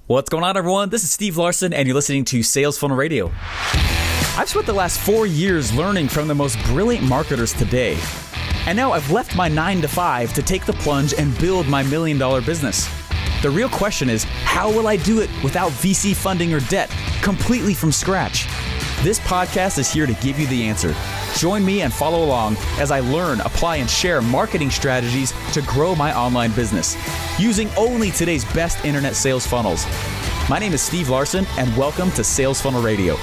What's going on, everyone? This is Steve Larsen, and you're listening to Sales Funnel Radio. I've spent the last 4 years learning from the most brilliant marketers today. And now I've left my 9-to-5 to take the plunge and build my $1 million business. The real question is, how will I do it without VC funding or debt, completely from scratch? This podcast is here to give you the answer. Join me and follow along as I learn, apply, and share marketing strategies to grow my online business using only today's best internet sales funnels. My name is Steve Larsen, and welcome to Sales Funnel Radio.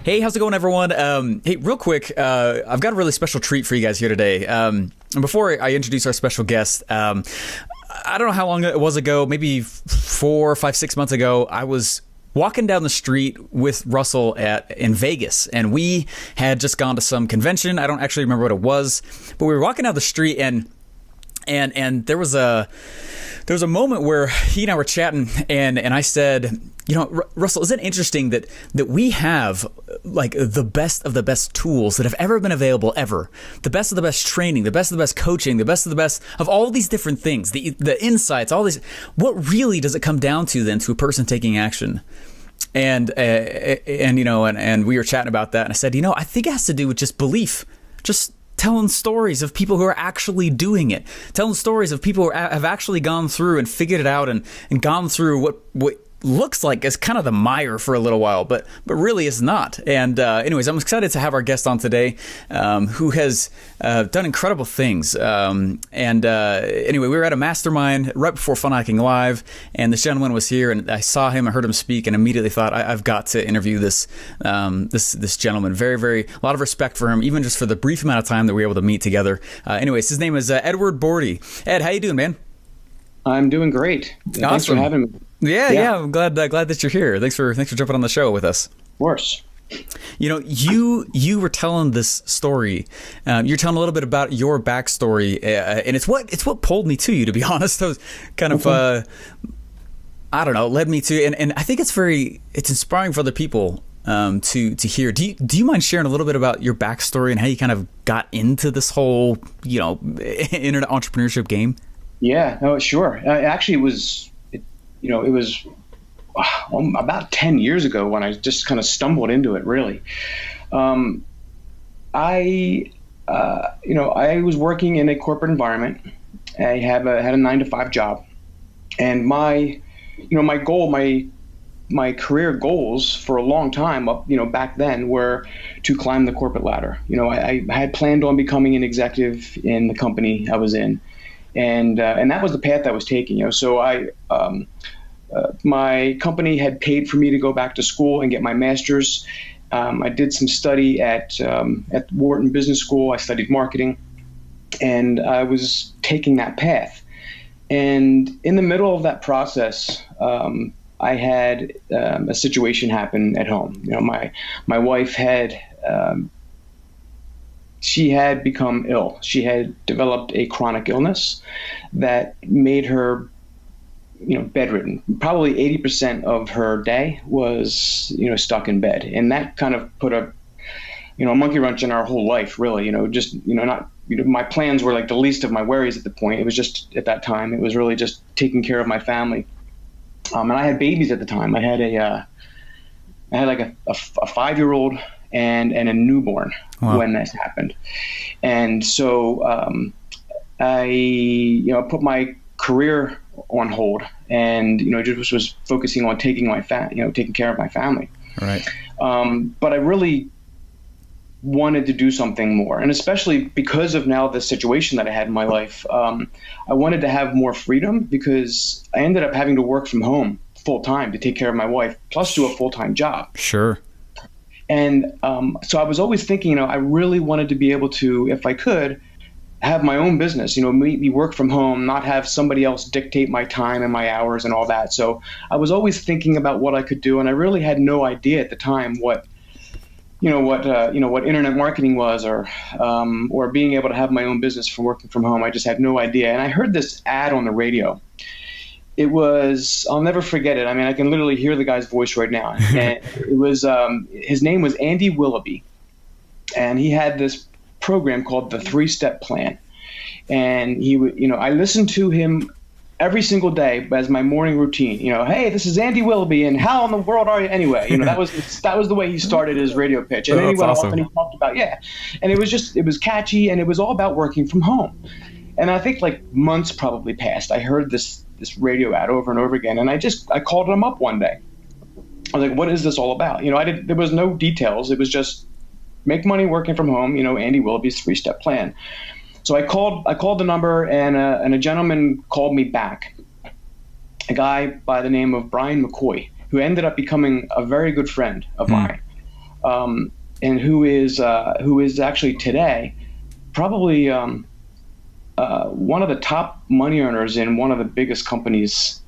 Hey, how's it going, everyone? Hey, real quick, I've got a really special treat for you guys here today. And before I introduce our special guest, I don't know how long it was ago, maybe 4, 5, 6 months ago, I was walking down the street with Russell in Vegas, and we had just gone to some convention. I don't actually remember what it was, but we were walking down the street, and there was a moment where he and I were chatting, and I said, you know, Russell, isn't it interesting that we have like the best of the best tools that have ever been available ever, the best of the best training, the best of the best coaching, the best of the best of all these different things, the insights, all these. What really does it come down to then to a person taking action? And you know, and we were chatting about that, and I said, you know, I think it has to do with just belief, just telling stories of people who are actually doing it, telling stories of people who have actually gone through and figured it out and gone through what looks like is kind of the mire for a little while, but really is not. And anyways, I'm excited to have our guest on today, who has done incredible things. Anyway, we were at a mastermind right before Fun Hacking Live, and this gentleman was here, and I saw him, I heard him speak, and immediately thought, I've got to interview this gentleman. Very, very, a lot of respect for him, even just for the brief amount of time that we were able to meet together. Anyways, his name is Edward Bordi. Ed, how you doing, man? I'm doing great. Awesome. Thanks for having me. Yeah. I'm glad that you're here. Thanks for jumping on the show with us. Of course. You know, you were telling this story. You're telling a little bit about your backstory, and it's what pulled me to you. To be honest, I was kind of I don't know, led me to, and I think it's inspiring for other people to hear. Do you mind sharing a little bit about your backstory and how you kind of got into this whole, you know, internet entrepreneurship game? Yeah. No, sure. Actually, it was about 10 years ago when I just kind of stumbled into it, really. I was working in a corporate environment. I had a 9-to-5 job, and my career goals for a long time back then were to climb the corporate ladder. You know, I had planned on becoming an executive in the company I was in. And that was the path I was taking. You know, so my company had paid for me to go back to school and get my master's. I did some study at Wharton Business School. I studied marketing, and I was taking that path. And in the middle of that process, I had a situation happen at home. You know, my wife had. She had become ill. She had developed a chronic illness that made her, you know, bedridden. Probably 80% of her day was, you know, stuck in bed. And that kind of put a monkey wrench in our whole life, really. You know, just, you know, not, you know, my plans were like the least of my worries at the point. It was just, at that time, it was really just taking care of my family. And I had babies at the time. I had like a 5-year-old and a newborn. Wow. When this happened. And so I put my career on hold, and, you know, just was focusing on taking care of my family. Right. But I really wanted to do something more, and especially because of now the situation that I had in my life, I wanted to have more freedom, because I ended up having to work from home full time to take care of my wife, plus do a full-time job. Sure. And so I was always thinking, you know, I really wanted to be able to, if I could, have my own business, you know, maybe work from home, not have somebody else dictate my time and my hours and all that. So I was always thinking about what I could do, and I really had no idea at the time what internet marketing was, or being able to have my own business from working from home. I just had no idea. And I heard this ad on the radio. It was, I'll never forget it. I mean, I can literally hear the guy's voice right now. And it was, his name was Andy Willoughby, and he had this program called the 3-Step Plan. And he would, I listened to him every single day as my morning routine. Hey, this is Andy Willoughby, and how in the world are you anyway? That was the way he started his radio pitch. And then he went off and he talked about and it was catchy, and it was all about working from home. And I think like months probably passed. I heard this radio ad over and over again, and I called him up one day. I was like, "What is this all about?" There was no details. It was just make money working from home. Andy Willoughby's 3-step plan. So I called the number, and a gentleman called me back, a guy by the name of Brian McCoy, who ended up becoming a very good friend of mine, and who is actually today probably one of the top money earners in one of the biggest companies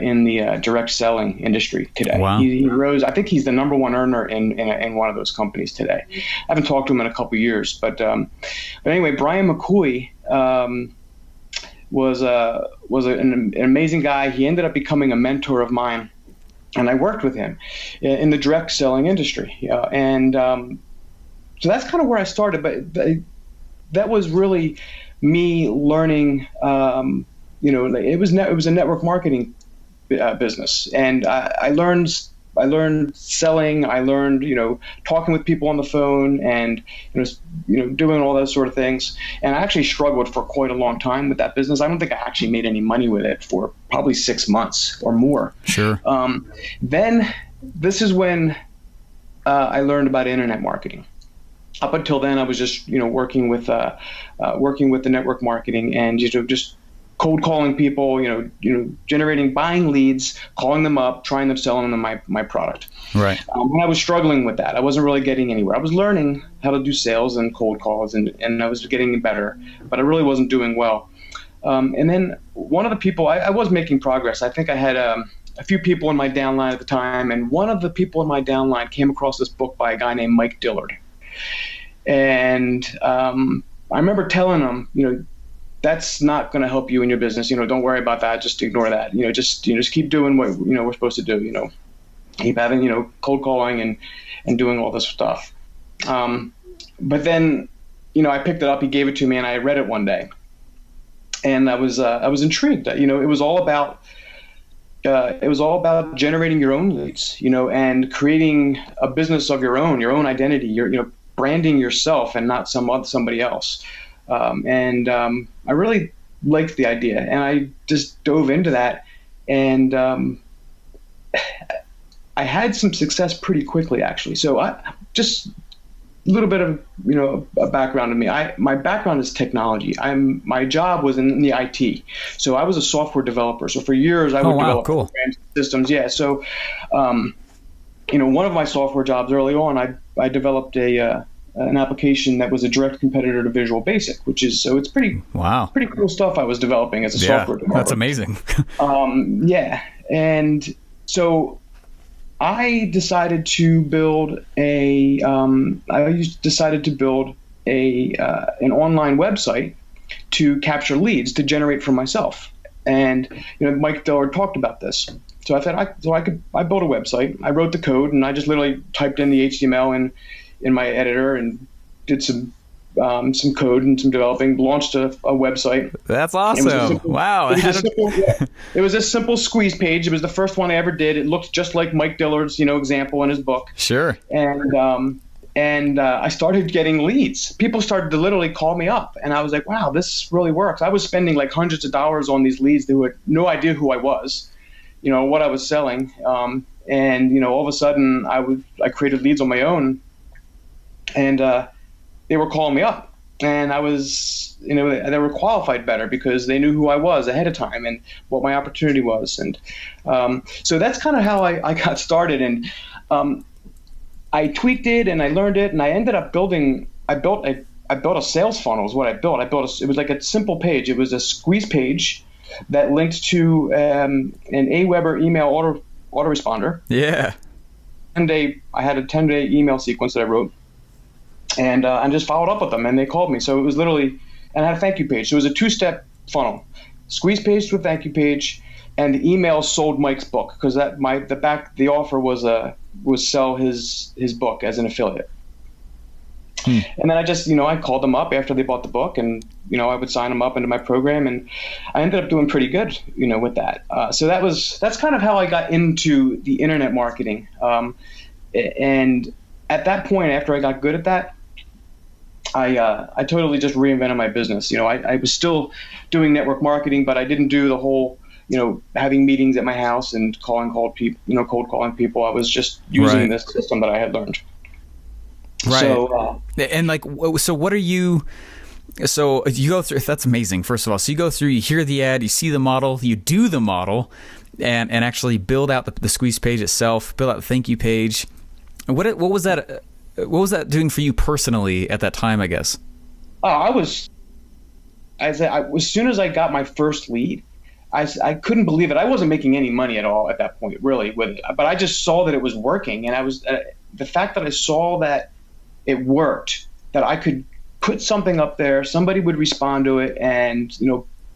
in the direct selling industry today. Wow. He rose. I think he's the number one earner in one of those companies today. I haven't talked to him in a couple of years, but anyway, Brian McCoy was an amazing guy. He ended up becoming a mentor of mine, and I worked with him in the direct selling industry. And so that's kind of where I started. But that was really me learning. It was a network marketing business, and I learned selling. I learned talking with people on the phone, and doing all those sort of things. And I actually struggled for quite a long time with that business. I don't think I actually made any money with it for probably 6 months or more. Sure. Then this is when I learned about internet marketing. Up until then, I was just working with the network marketing and just cold calling people, buying leads, calling them up, trying to sell them my product. Right. And I was struggling with that. I wasn't really getting anywhere. I was learning how to do sales and cold calls, and I was getting better, but I really wasn't doing well. And then one of the people, I was making progress. I think I had a few people in my downline at the time, and one of the people in my downline came across this book by a guy named Mike Dillard. And I remember telling him, that's not going to help you in your business. Don't worry about that. Just ignore that. Just keep doing what we're supposed to do. Keep having cold calling and doing all this stuff. But then I picked it up. He gave it to me, and I read it one day, and I was intrigued. It was all about generating your own leads. And creating a business of your own identity. Your branding yourself and not somebody else. I really liked the idea, and I just dove into that, and I had some success pretty quickly, actually. So just a little bit of a background of me. My background is technology. My job was in the IT, so I was a software developer. So for years I would develop programs, systems. Yeah. So one of my software jobs early on, I developed an application that was a direct competitor to Visual Basic, it's pretty cool stuff I was developing as a software developer. That's amazing. And so I decided to build an online website to capture leads to generate for myself. And Mike Dillard talked about this. So I thought I built a website. I wrote the code, and I just literally typed in the HTML in my editor and did some code and some developing, launched a website. That's awesome. Wow. It was a simple squeeze page. It was the first one I ever did. It looked just like Mike Dillard's, example in his book. Sure. And I started getting leads. People started to literally call me up, and I was like, wow, this really works. I was spending like hundreds of dollars on these leads who had no idea who I was, what I was selling. And all of a sudden I created leads on my own. And they were calling me up, and I was, they were qualified better because they knew who I was ahead of time and what my opportunity was. And so that's kind of how I got started. And I tweaked it, and I learned it, and I ended up I built a sales funnel is what I built. It was like a simple page. It was a squeeze page that linked to an AWeber email autoresponder. Yeah. And I had a 10-day email sequence that I wrote. And just followed up with them, and they called me. So it was literally, and I had a thank you page. So it was a 2-step funnel: squeeze page to a thank you page, and the email sold Mike's book, because the offer was sell his book as an affiliate. And then I just, I called them up after they bought the book, and, I would sign them up into my program, and I ended up doing pretty good, with that. So that's kind of how I got into the internet marketing. And at that point, after I got good at that, I totally just reinvented my business. I was still doing network marketing, but I didn't do the whole, having meetings at my house and cold calling people. I was just using this system that I had learned. Right. So, and so what are you, so you go through, that's amazing. First of all, so you go through, you hear the ad, you see the model, you do the model, and actually build out the squeeze page itself, build out the thank you page. What was that? What was that doing for you personally at that time, I guess? As soon as I got my first lead, I couldn't believe it. I wasn't making any money at all at that point, really, with it. But I just saw that it was working, and I was the fact that I saw that it worked, that I could put something up there, somebody would respond to it, and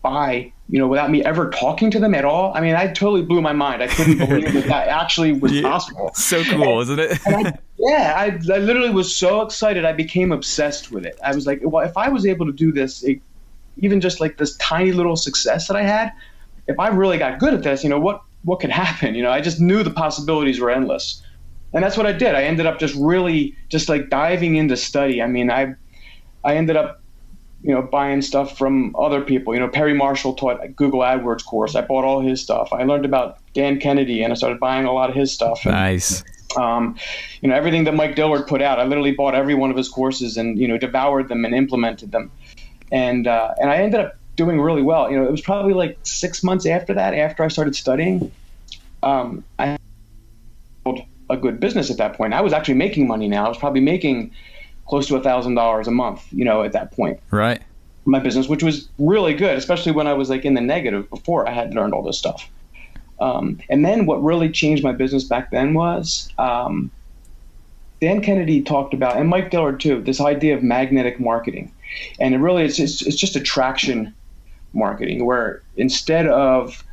buy, without me ever talking to them at all. I mean, I totally blew my mind. I couldn't believe that actually was possible. So cool, isn't it? I literally was so excited. I became obsessed with it. I was like, well, if I was able to do this, even just like this tiny little success that I had, if I really got good at this, what could happen? I just knew the possibilities were endless. And that's what I did. I ended up just really just like diving into study. I mean, I ended up, buying stuff from other people. Perry Marshall taught a Google AdWords course. I bought all his stuff. I learned about Dan Kennedy, and I started buying a lot of his stuff. Nice. And, everything that Mike Dillard put out, I literally bought every one of his courses and, devoured them and implemented them. And I ended up doing really well. It was probably like 6 months after that, after I started studying, I had a good business at that point. I was actually making money now. I was probably making close to $1,000 a month, at that point. Right. My business, which was really good, especially when I was like in the negative before I had learned all this stuff. And then what really changed my business back then was Dan Kennedy talked about, and Mike Dillard too, this idea of magnetic marketing. And it really is, it's just attraction marketing, where instead of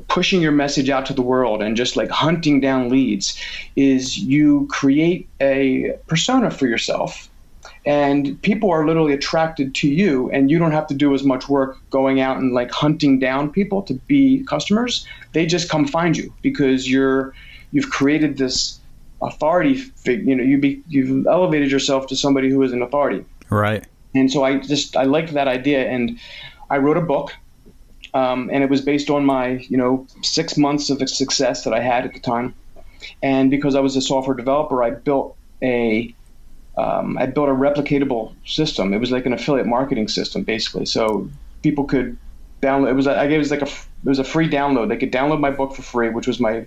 pushing your message out to the world and just like hunting down leads, is you create a persona for yourself, and people are literally attracted to you, and you don't have to do as much work going out and like hunting down people to be customers. They just come find you because you've created this authority. You've elevated yourself to somebody who is an authority. Right. And so I liked that idea, and I wrote a book. And it was based on my, 6 months of success that I had at the time. And because I was a software developer, I built a replicatable system. It was like an affiliate marketing system, basically. So people could download. It was a free download. They could download my book for free, which was my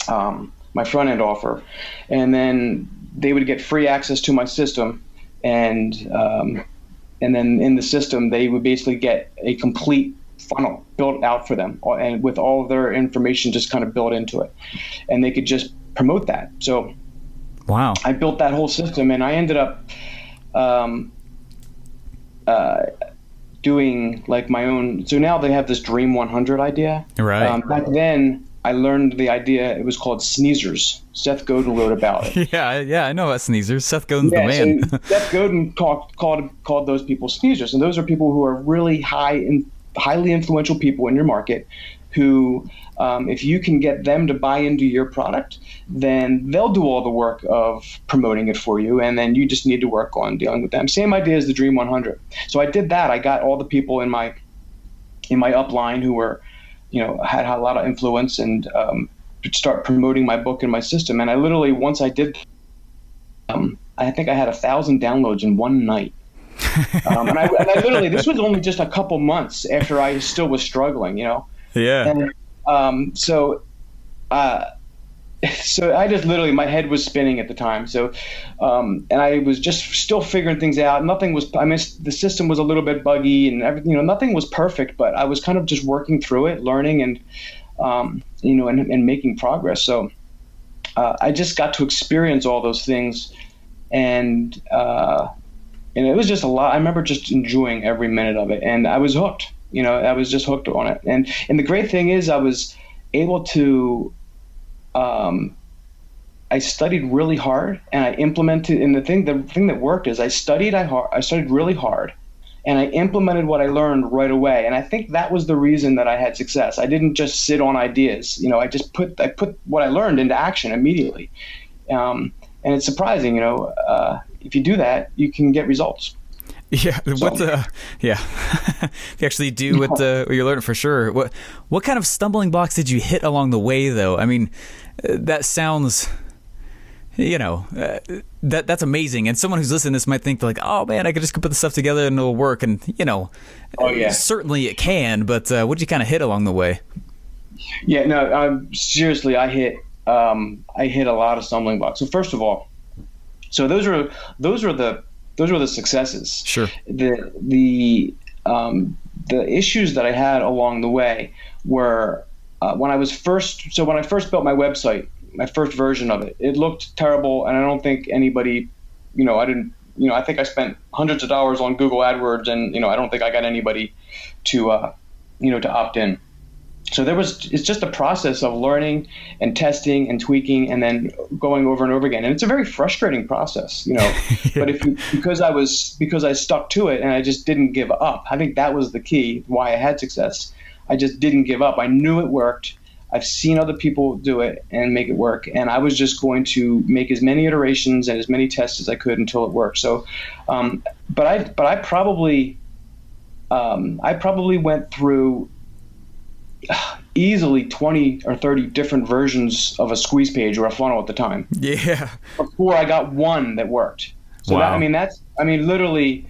front end offer, and then they would get free access to my system, and then in the system, they would basically get a complete funnel built out for them, and with all of their information just kind of built into it. And they could just promote that. So wow, I built that whole system, and I ended up doing like my own. So now they have this Dream 100 idea. Right. Back then, I learned the idea. It was called sneezers. Seth Godin wrote about it. Yeah, I know about sneezers. Seth Godin's the man. So Seth Godin called those people sneezers, and those are people who are really highly influential people in your market, who, if you can get them to buy into your product, then they'll do all the work of promoting it for you, and then you just need to work on dealing with them. Same idea as the Dream 100. So I did that. I got all the people in my upline who were, had a lot of influence, and start promoting my book and my system. And I literally, once I did, I think I had 1,000 downloads in one night. And I literally, this was only just a couple months after I still was struggling, Yeah. And so I just literally, my head was spinning at the time. So, and I was just still figuring things out. The system was a little bit buggy and everything, nothing was perfect, but I was kind of just working through it, learning and making progress. So, I just got to experience all those things, and it was just a lot. I remember just enjoying every minute of it, and I was hooked. I was just hooked on it. And the great thing is, I was able to I studied really hard and I implemented. And the thing that worked is I studied really hard, and I implemented what I learned right away. And I think that was the reason that I had success. I didn't just sit on ideas. I put what I learned into action immediately. And it's surprising, if you do that, you can get results. Yeah. Yeah. If you actually do what you learned, for sure. What kind of stumbling blocks did you hit along the way, though? I mean, that sounds, that's amazing. And someone who's listening to this might think like, oh man, I could just put the stuff together and it'll work. And, oh yeah, Yeah, no, seriously, I hit a lot of stumbling blocks. So first of all, those were the successes. Sure. The issues that I had along the way were when I first built my website, my first version of it, it looked terrible, and I don't think anybody, I think I spent hundreds of dollars on Google AdWords, and I don't think I got anybody to opt in. So it's just a process of learning and testing and tweaking and then going over and over again. And it's a very frustrating process, Yeah. But because I stuck to it and I just didn't give up. I think that was the key why I had success. I just didn't give up. I knew it worked. I've seen other people do it and make it work. And I was just going to make as many iterations and as many tests as I could until it worked. So, but I probably went through easily 20 or 30 different versions of a squeeze page or a funnel at the time. Yeah. Before I got one that worked. So wow. Literally,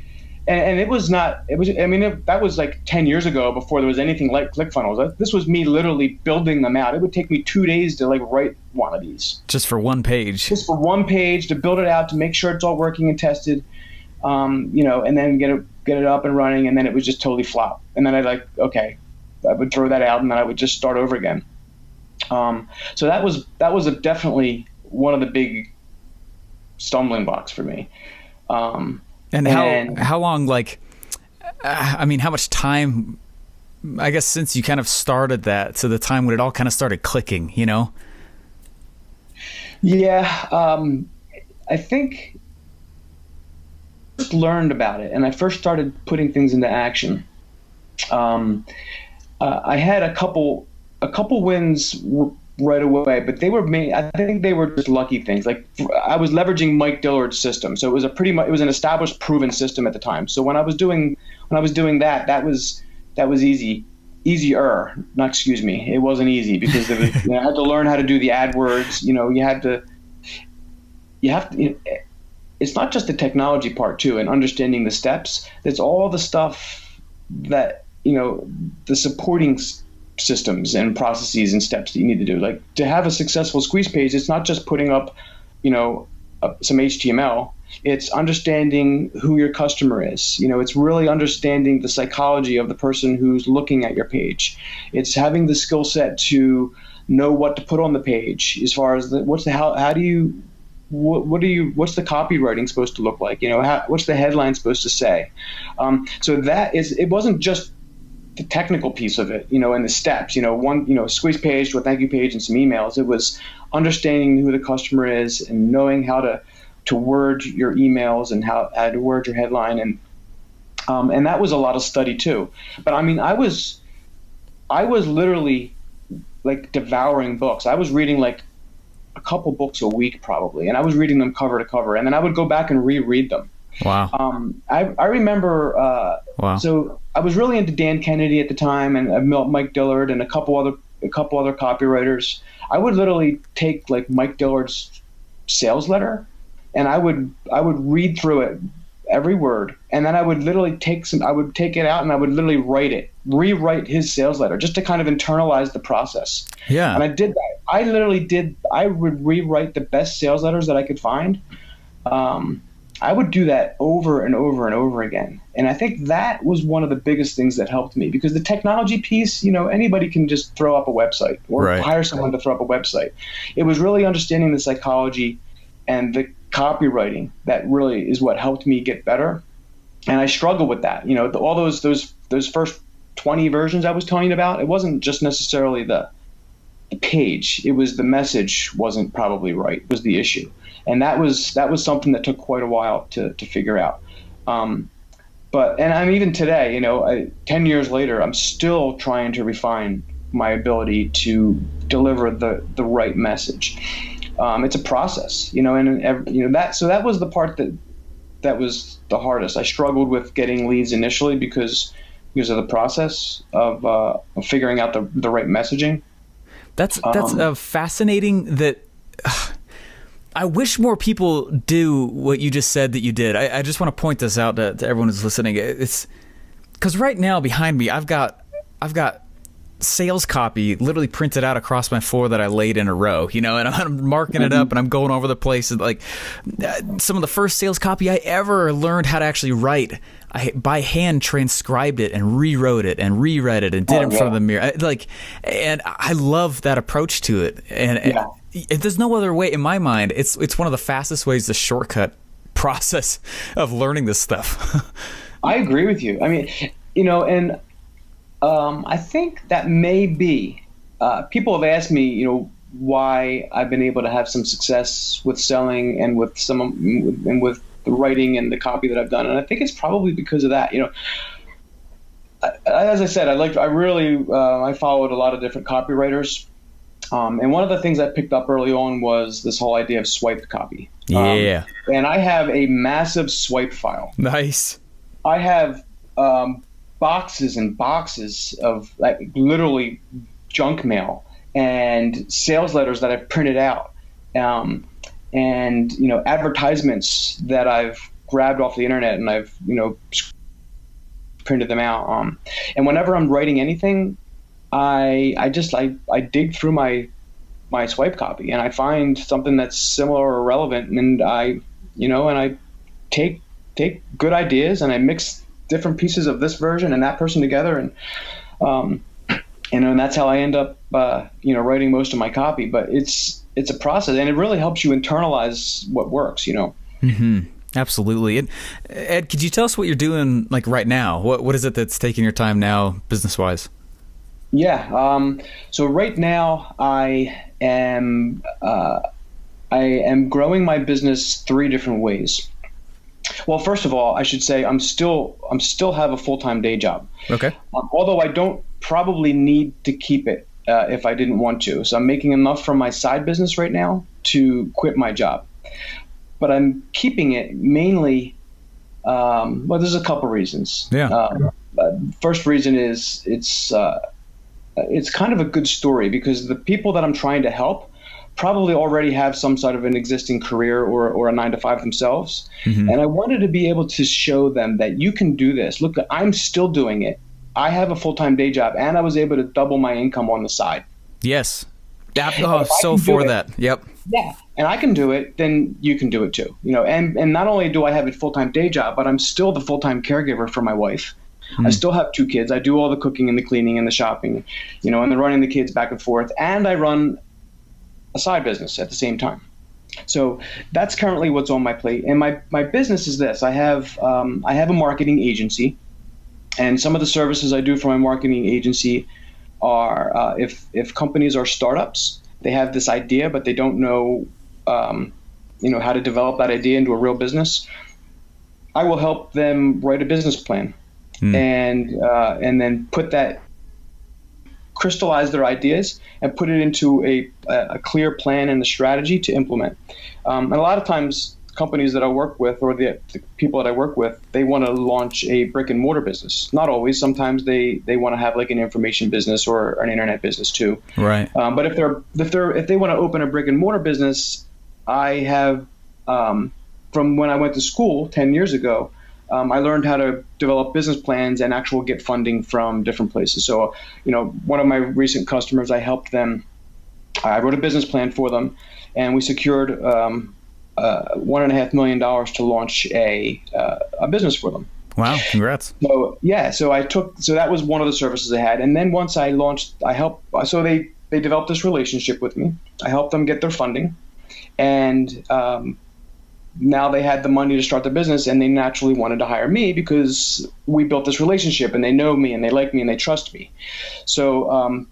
and that was like 10 years ago before there was anything like ClickFunnels. This was me literally building them out. It would take me 2 days to write one of these. Just for one page. Just for one page, to build it out, to make sure it's all working and tested, and then get it up and running, and then it would just totally flop. And then I would throw that out, and then I would just start over again. So that was definitely one of the big stumbling blocks for me. And how long, how much time, I guess, since you kind of started that to the time when it all kind of started clicking, Yeah, I think I first learned about it, and I first started putting things into action. I had a couple wins right away, but I think they were just lucky things. Like I was leveraging Mike Dillard's system, so it was an established, proven system at the time. So when I was doing that, that was easier. Not, excuse me, it wasn't easy because I had to learn how to do the AdWords. You have to. It's not just the technology part too, and understanding the steps. It's all the stuff that the supporting systems and processes and steps that you need to do. Like to have a successful squeeze page, it's not just putting up, some HTML. It's understanding who your customer is. It's really understanding the psychology of the person who's looking at your page. It's having the skill set to know what to put on the page as far as what's the copywriting supposed to look like? What's the headline supposed to say? So it wasn't just the technical piece of it, and the steps, squeeze page to a thank you page and some emails. It was understanding who the customer is and knowing how to word your emails and how to word your headline. And that was a lot of study too. But I was literally devouring books. I was reading a couple books a week probably, and I was reading them cover to cover, and then I would go back and reread them. Wow. I remember. Wow. So I was really into Dan Kennedy at the time, and I met Mike Dillard and a couple other copywriters. I would literally take Mike Dillard's sales letter, and I would read through it, every word, and then I would literally take it out and I would literally rewrite his sales letter just to kind of internalize the process. Yeah. And I did that. I would rewrite the best sales letters that I could find. I would do that over and over and over again. And I think that was one of the biggest things that helped me, because the technology piece, anybody can just throw up a website or hire someone to throw up a website. It was really understanding the psychology and the copywriting that really is what helped me get better. And I struggled with that. All those first 20 versions I was telling you about, it wasn't just necessarily the the page. It was the message wasn't probably right, was the issue. And that was something that took quite a while to figure out. And I'm even today, 10 years later, I'm still trying to refine my ability to deliver the right message. It's a process, that was the part that was the hardest. I struggled with getting leads initially because of the process of figuring out the right messaging. That's fascinating. That I wish more people do what you just said that you did. I just want to point this out to everyone who's listening. It's because right now behind me, I've got sales copy literally printed out across my floor that I laid in a row, and I'm marking it up and I'm going over the place. And like some of the first sales copy I ever learned how to actually write, I by hand transcribed it and rewrote it and reread it and did it in front of the mirror. And I love that approach to it. And there's no other way in my mind. It's one of the fastest ways to shortcut process of learning this stuff. I agree with you. I mean, and I think that may be, people have asked me, why I've been able to have some success with selling and with the writing and the copy that I've done. And I think it's probably because of that. As I said, I followed a lot of different copywriters. And one of the things I picked up early on was this whole idea of swiped copy. Yeah. And I have a massive swipe file. Nice. I have boxes and boxes of literally junk mail and sales letters that I've printed out, and advertisements that I've grabbed off the internet and I've printed them out. And whenever I'm writing anything, I dig through my swipe copy and I find something that's similar or relevant, and I take good ideas and I mix different pieces of this version and that person together, and that's how I end up writing most of my copy. But it's a process, and it really helps you internalize what works. Mm-hmm. Absolutely. And Ed, could you tell us what you're doing like right now? What is it that's taking your time now, business wise? Yeah. So right now I am growing my business 3 different ways. Well, first of all, I should say I'm still have a full-time day job. Okay. Although I don't probably need to keep it if I didn't want to. So I'm making enough from my side business right now to quit my job. But I'm keeping it mainly. There's a couple reasons. Yeah. First reason is it's kind of a good story because the people that I'm trying to help probably already have some sort of an existing career or a 9-to-5 themselves. Mm-hmm. And I wanted to be able to show them that you can do this. Look, I'm still doing it. I have a full-time day job and I was able to double my income on the side. Yes. So for that. Yep. Yeah. And I can do it, then you can do it too. And not only do I have a full-time day job, but I'm still the full-time caregiver for my wife. I still have 2 kids. I do all the cooking and the cleaning and the shopping, and the running the kids back and forth. And I run a side business at the same time. So that's currently what's on my plate. And my business is this. I have a marketing agency, and some of the services I do for my marketing agency are if companies are startups, they have this idea, but they don't know how to develop that idea into a real business. I will help them write a business plan. And then crystallize their ideas and put it into a clear plan and a strategy to implement. And a lot of times companies that I work with or the people that I work with, they want to launch a brick and mortar business. Not always. Sometimes they want to have like an information business or an internet business too. Right. But if they want to open a brick and mortar business, I have from when I went to school 10 years ago, I learned how to develop business plans and get funding from different places. So, one of my recent customers, I helped them. I wrote a business plan for them, and we secured $1.5 million to launch a business for them. Wow! Congrats. So that was one of the services I had, and then once I launched, So they developed this relationship with me. I helped them get their funding, and now they had the money to start the business, and they naturally wanted to hire me because we built this relationship and they know me and they like me and they trust me. So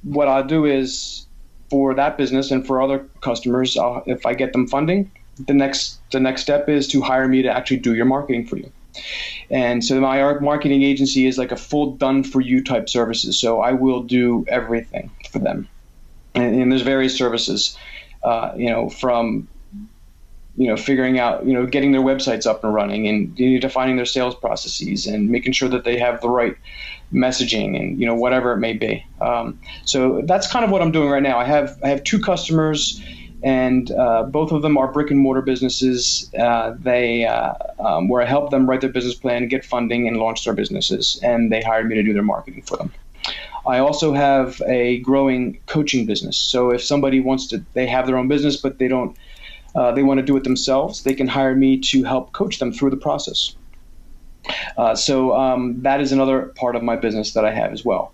what I'll do is, for that business and for other customers, if I get them funding, the next step is to hire me to actually do your marketing for you. And so my marketing agency is like a full done for you type services. So I will do everything for them. And there's various services, from, figuring out, getting their websites up and running, and defining their sales processes and making sure that they have the right messaging and, whatever it may be. So that's kind of what I'm doing right now. I have 2 customers, and both of them are brick and mortar businesses. Where I help them write their business plan, get funding, and launch their businesses, and they hired me to do their marketing for them. I also have a growing coaching business. So if somebody they have their own business, but they don't, they want to do it themselves, they can hire me to help coach them through the process. So that is another part of my business that I have as well.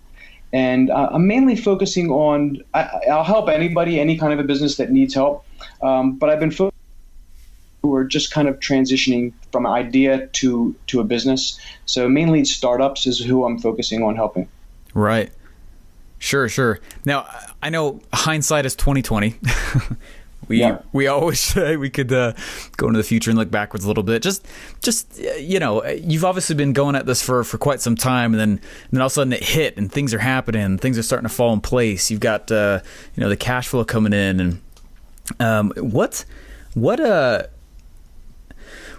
And I'm mainly focusing on, I'll help anybody, any kind of a business that needs help. But I've been focusing who are just kind of transitioning from an idea to a business. So mainly startups is who I'm focusing on helping. Right. Sure. Now, I know hindsight is 2020. We always say we could go into the future and look backwards a little bit. Just you've obviously been going at this for quite some time, and then all of a sudden it hit, and things are happening, things are starting to fall in place. You've got the cash flow coming in, and what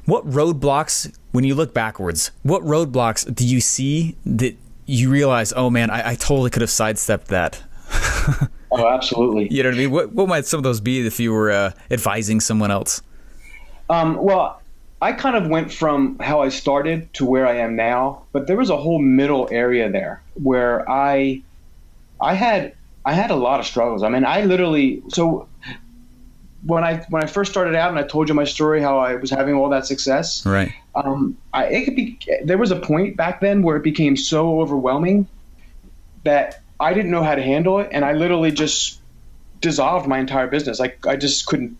roadblocks, when you look backwards, what roadblocks do you see that you realize, oh man, I totally could have sidestepped that? Oh, absolutely. You know what I mean? What might some of those be if you were advising someone else? Well, I kind of went from how I started to where I am now, but there was a whole middle area there where I had a lot of struggles. I mean, I literally, so when I first started out and I told you my story, how I was having all that success, right? There was a point back then where it became so overwhelming that I didn't know how to handle it, and I literally just dissolved my entire business. I just couldn't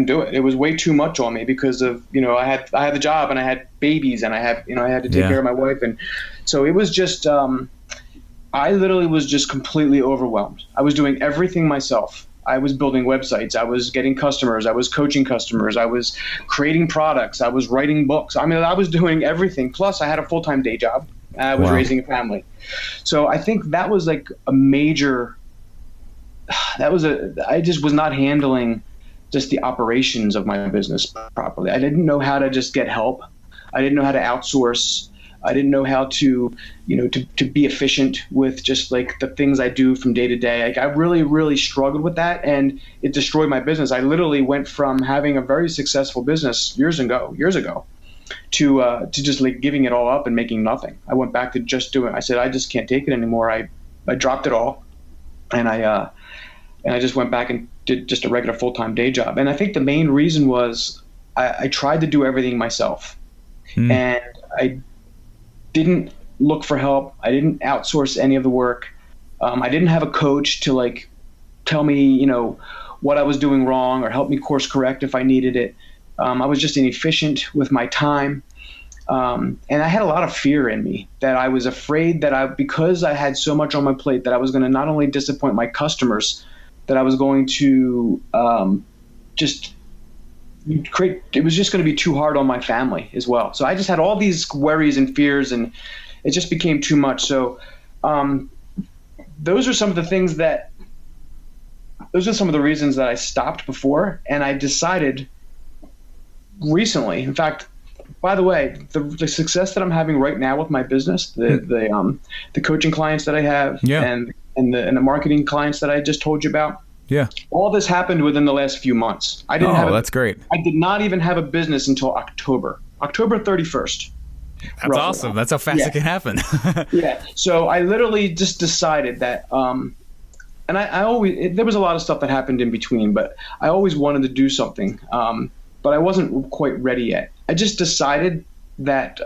do it. It was way too much on me because of, I had the job, and I had babies, and I had to take care of my wife, and so it was just I literally was just completely overwhelmed. I was doing everything myself. I was building websites. I was getting customers. I was coaching customers. I was creating products. I was writing books. I mean, I was doing everything. Plus, I had a full-time day job. I was raising a family. So I think that was like a major, I just was not handling just the operations of my business properly. I didn't know how to just get help. I didn't know how to outsource. I didn't know how to, to be efficient with just like the things I do from day to day. Like I really, really struggled with that, and it destroyed my business. I literally went from having a very successful business years ago to just like giving it all up and making nothing. I went back to just doing. I said, I just can't take it anymore. I dropped it all, and I just went back and did just a regular full-time day job. And I think the main reason was I tried to do everything myself, and I didn't look for help. I didn't outsource any of the work. I didn't have a coach to like tell me, what I was doing wrong or help me course correct if I needed it. I was just inefficient with my time. And I had a lot of fear in me that I was afraid that because I had so much on my plate, that I was going to not only disappoint my customers, that I was going to it was just going to be too hard on my family as well. So I just had all these worries and fears, and it just became too much. So those are some of the reasons that I stopped before. And I decided recently, in fact, by the way, the success that I'm having right now with my business, the coaching clients that I have, and the marketing clients that I just told you about, all this happened within the last few months. That's great. I did not even have a business until October 31st. That's roughly. Awesome. That's how fast it can happen. Yeah. So I literally just decided that, and I always, there was a lot of stuff that happened in between, but I always wanted to do something. But I wasn't quite ready yet. I just decided that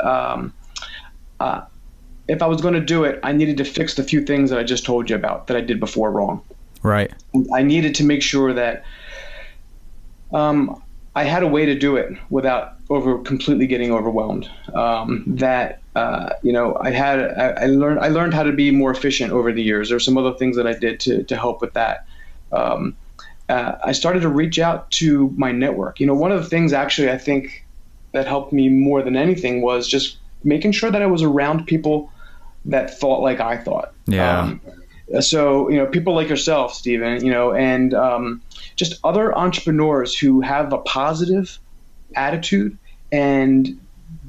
if I was going to do it, I needed to fix the few things that I just told you about that I did before wrong. Right. I needed to make sure that I had a way to do it without over completely getting overwhelmed. I learned how to be more efficient over the years. There's some other things that I did to help with that. I started to reach out to my network. One of the things actually I think that helped me more than anything was just making sure that I was around people that thought like I thought. Yeah. So, people like yourself, Steven, and just other entrepreneurs who have a positive attitude and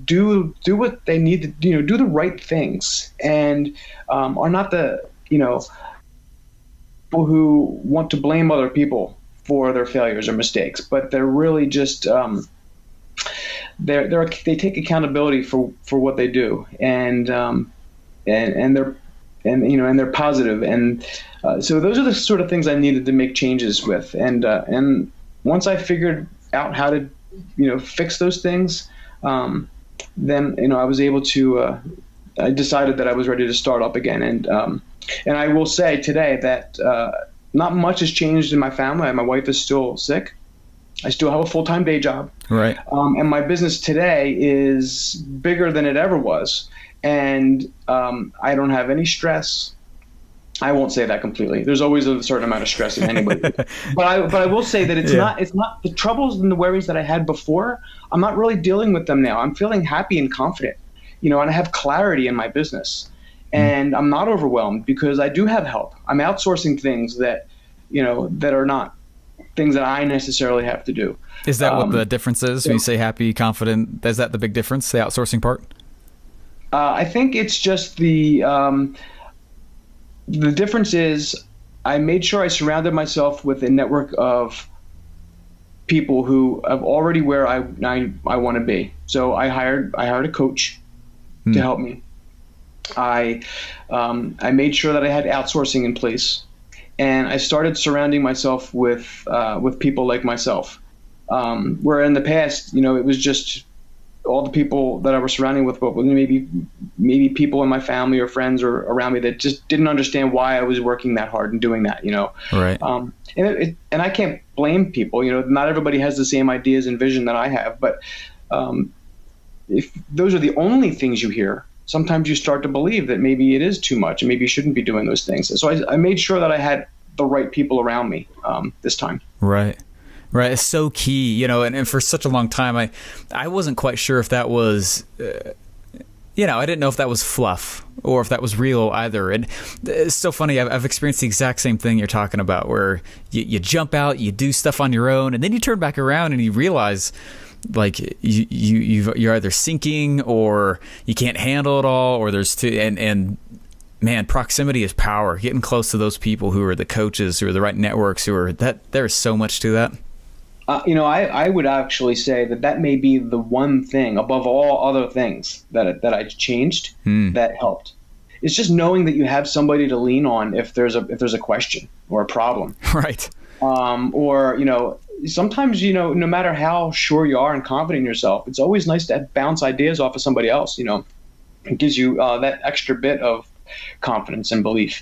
do what they need to, do the right things, and are not the, people who want to blame other people for their failures or mistakes, but they're really just they take accountability for what they do, and they're positive, and so those are the sort of things I needed to make changes with, and once I figured out how to fix those things, then I was able to I decided that I was ready to start up again, and I will say today that not much has changed in my family. My wife is still sick. I still have a full-time day job. Right. And my business today is bigger than it ever was. And I don't have any stress. I won't say that completely. There's always a certain amount of stress in anybody. but I will say that it's not the troubles and the worries that I had before. I'm not really dealing with them now. I'm feeling happy and confident, and I have clarity in my business. And I'm not overwhelmed because I do have help. I'm outsourcing things that, that are not things that I necessarily have to do. Is that what the difference is? When you say happy, confident, is that the big difference, the outsourcing part? I think it's just the difference is I made sure I surrounded myself with a network of people who are already where I want to be. So I hired a coach to help me. I made sure that I had outsourcing in place, and I started surrounding myself with people like myself. Where in the past, it was just all the people that I was surrounding with, but maybe people in my family or friends or around me that just didn't understand why I was working that hard and doing that. Right. And I can't blame people. Not everybody has the same ideas and vision that I have, but if those are the only things you hear, sometimes you start to believe that maybe it is too much and maybe you shouldn't be doing those things. So I made sure that I had the right people around me this time. Right. Right. It's so key, and for such a long time, I wasn't quite sure if that was, I didn't know if that was fluff or if that was real either. And it's so funny. I've experienced the exact same thing you're talking about, where you jump out, you do stuff on your own, and then you turn back around and you realize, like, you're either sinking or you can't handle it all, or there's two, and man, proximity is power. Getting close to those people who are the coaches, who are the right networks, there's so much to that. I would actually say that may be the one thing above all other things that I changed that helped. It's just knowing that you have somebody to lean on if there's a question or a problem. Right. Or sometimes no matter how sure you are and confident in yourself, it's always nice to bounce ideas off of somebody else. It gives you that extra bit of confidence and belief.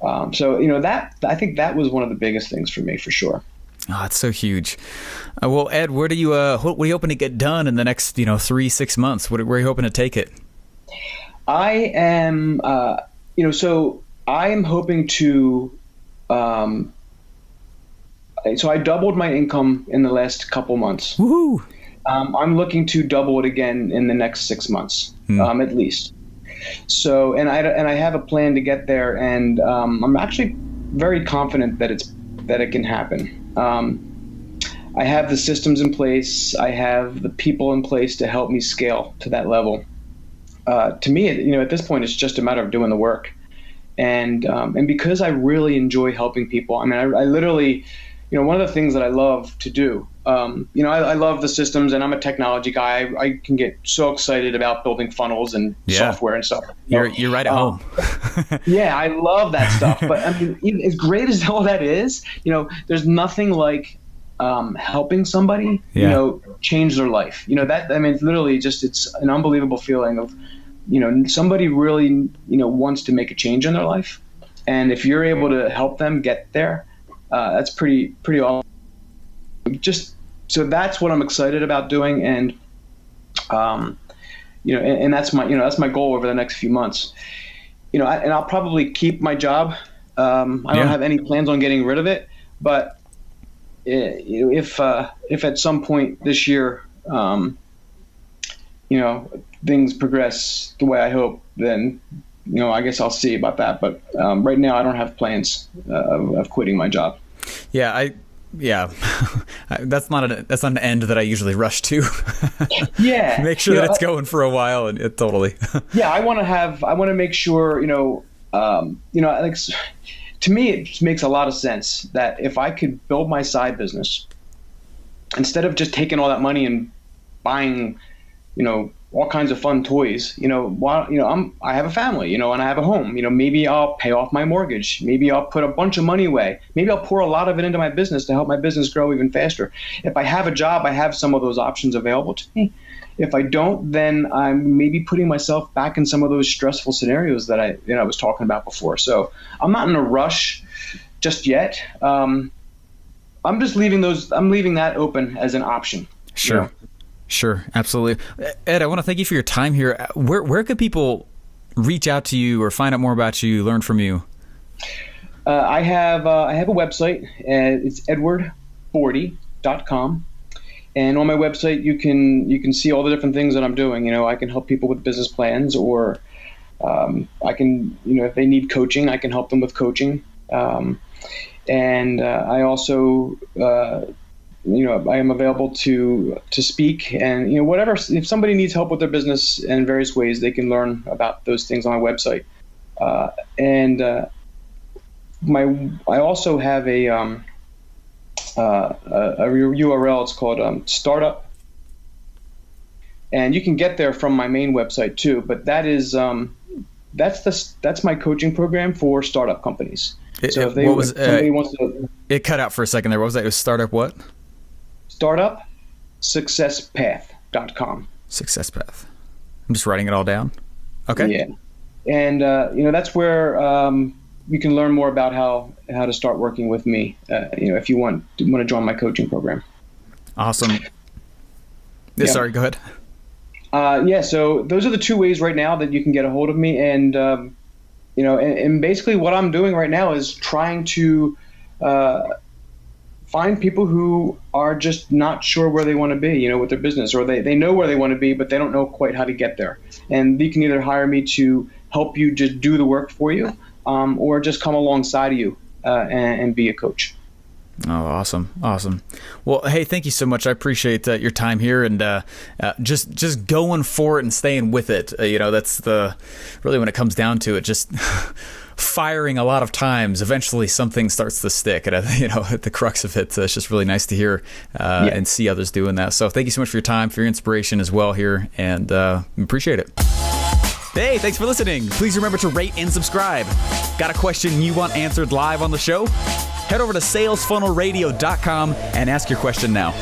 So that I think that was one of the biggest things for me, for sure. Oh, it's so huge. Well, Ed, what are you hoping to get done in the next 3-6 months? Where are you hoping to take it? I am so I am hoping to so I doubled my income in the last couple months. Woohoo! I'm looking to double it again in the next 6 months, at least. So, and I have a plan to get there, and I'm actually very confident that it can happen. I have the systems in place. I have the people in place to help me scale to that level. To me, at this point, it's just a matter of doing the work, and because I really enjoy helping people. I mean, I literally, one of the things that I love to do. I love the systems, and I'm a technology guy. I can get so excited about building funnels and software and stuff. You're right at home. Yeah, I love that stuff. But I mean, even as great as all that is, there's nothing like helping somebody, change their life. It's literally it's an unbelievable feeling of, somebody really, wants to make a change in their life, and if you're able to help them get there, that's pretty awesome. So that's what I'm excited about doing, and And that's my goal over the next few months. And I'll probably keep my job. I don't have any plans on getting rid of it, but if at some point this year, things progress the way I hope, then I guess I'll see about that. But right now, I don't have plans of quitting my job. Yeah, that's not an end that I usually rush to. Yeah, make sure that it's going for a while, and it totally. Yeah, I want to make sure, like, to me, it just makes a lot of sense that if I could build my side business, instead of just taking all that money and buying, all kinds of fun toys, I have a family, and I have a home, maybe I'll pay off my mortgage. Maybe I'll put a bunch of money away. Maybe I'll pour a lot of it into my business to help my business grow even faster. If I have a job, I have some of those options available to me. If I don't, then I'm maybe putting myself back in some of those stressful scenarios that I was talking about before. So I'm not in a rush just yet. I'm leaving that open as an option. Sure. Sure, absolutely. Ed, I want to thank you for your time here. Where could people reach out to you or find out more about you, learn from you? I have a website. It's edwardbordi.com. And on my website, you can see all the different things that I'm doing. I can help people with business plans, or I can, if they need coaching, I can help them with coaching. And I also I am available to speak, and whatever. If somebody needs help with their business in various ways, they can learn about those things on my website. I also have a URL. It's called Startup, and you can get there from my main website too. But that is that's my coaching program for startup companies. If somebody wants to, it cut out for a second there. What was that? It was Startup what? StartupSuccessPath.com. Success Path. I'm just writing it all down. Okay. Yeah, and that's where you can learn more about how to start working with me. If you want to join my coaching program. Awesome. Sorry, go ahead. So those are the two ways right now that you can get a hold of me, and and basically what I'm doing right now is trying to find people who are just not sure where they want to be, with their business, or they know where they want to be, but they don't know quite how to get there. And you can either hire me to help you just do the work for you, or just come alongside of you and be a coach. Oh, awesome. Well, hey, thank you so much. I appreciate your time here, and just going for it and staying with it. That's really when it comes down to it, just firing a lot of times, eventually something starts to stick. And at the crux of it, it's just really nice to hear and see others doing that. So thank you so much for your time, for your inspiration as well here, and appreciate it. Hey, thanks for listening. Please remember to rate and subscribe. Got a question you want answered live on the show? Head over to salesfunnelradio.com and ask your question now.